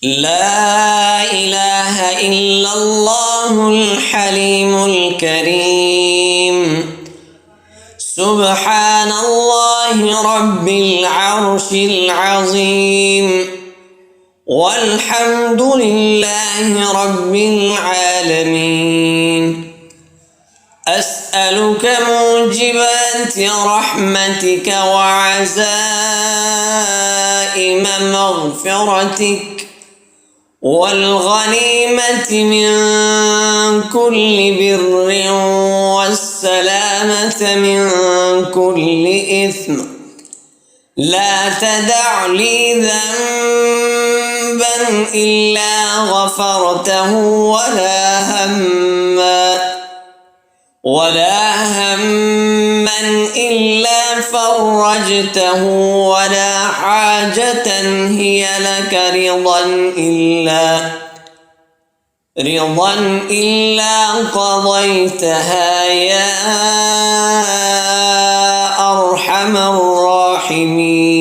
لا إله إلا الله الحليم الكريم. سبحان الله رب العرش العظيم. والحمد لله رب العالمين. أسألك موجبات رحمتك وعزائم مغفرتك والغنيمة من كل بر والسلامة من كل إثم. لا تدع لي ذنبا إلا غفرته ولا هما إلا فرجته ولا حاجة هي لك رضا إلا قضيتها يا أرحم الراحمين.